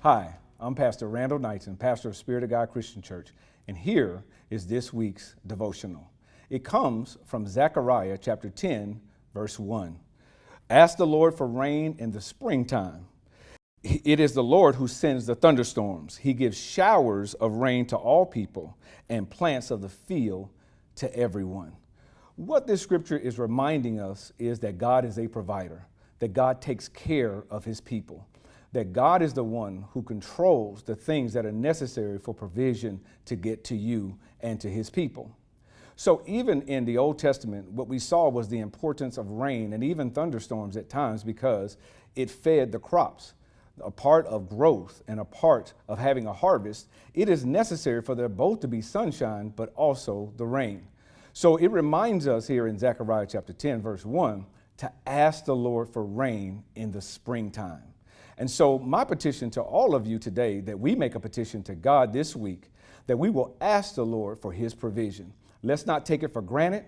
Hi, I'm Pastor Randall Knighton, pastor of Spirit of God Christian Church, and here is this week's devotional. It comes from Zechariah chapter 10, verse 1. Ask the Lord for rain in the springtime. It is the Lord who sends the thunderstorms. He gives showers of rain to all people and plants of the field to everyone. What this scripture is reminding us is that God is a provider, that God takes care of his people, that God is the one who controls the things that are necessary for provision to get to you and to his people. So even in the Old Testament, what we saw was the importance of rain and even thunderstorms at times because it fed the crops. A part of growth and a part of having a harvest, it is necessary for there both to be sunshine, but also the rain. So it reminds us here in Zechariah chapter 10, verse 1, to ask the Lord for rain in the springtime. And so my petition to all of you today, that we make a petition to God this week, that we will ask the Lord for his provision. Let's not take it for granted.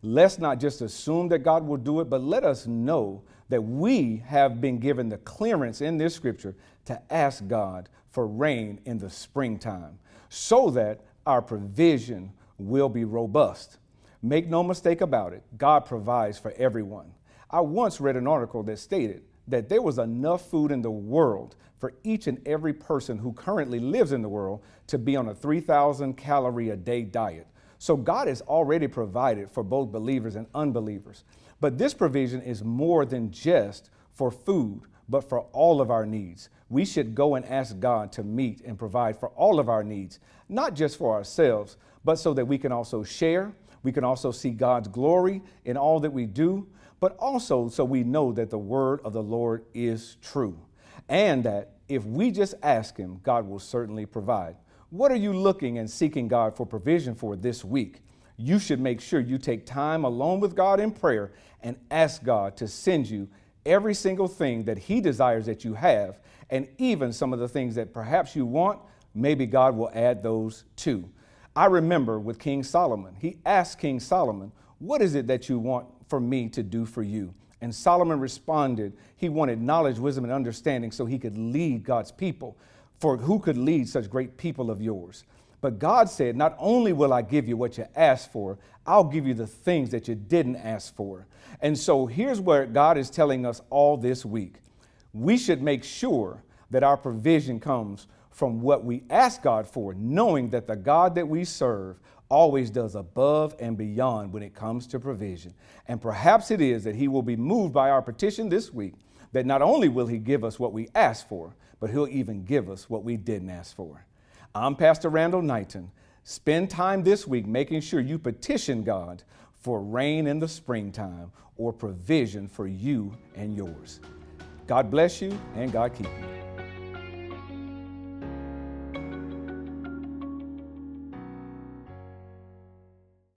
Let's not just assume that God will do it, but let us know that we have been given the clearance in this scripture to ask God for rain in the springtime so that our provision will be robust. Make no mistake about it, God provides for everyone. I once read an article that stated that there was enough food in the world for each and every person who currently lives in the world to be on a 3,000 calorie a day diet. So God has already provided for both believers and unbelievers. But this provision is more than just for food, but for all of our needs. We should go and ask God to meet and provide for all of our needs, not just for ourselves, but so that we can also share. We can also see God's glory in all that we do, but also so we know that the word of the Lord is true and that if we just ask him, God will certainly provide. What are you looking and seeking God for provision for this week? You should make sure you take time alone with God in prayer and ask God to send you every single thing that he desires that you have, and even some of the things that perhaps you want, maybe God will add those too. I remember with King Solomon, he asked King Solomon, what is it that you want for me to do for you? And Solomon responded, he wanted knowledge, wisdom, and understanding so he could lead God's people. For who could lead such great people of yours? But God said, not only will I give you what you asked for, I'll give you the things that you didn't ask for. And so here's where God is telling us all this week. We should make sure that our provision comes from what we ask God for, knowing that the God that we serve always does above and beyond when it comes to provision. And perhaps it is that he will be moved by our petition this week, that not only will he give us what we asked for, but he'll even give us what we didn't ask for. I'm Pastor Randall Knighton. Spend time this week making sure you petition God for rain in the springtime or provision for you and yours. God bless you and God keep you.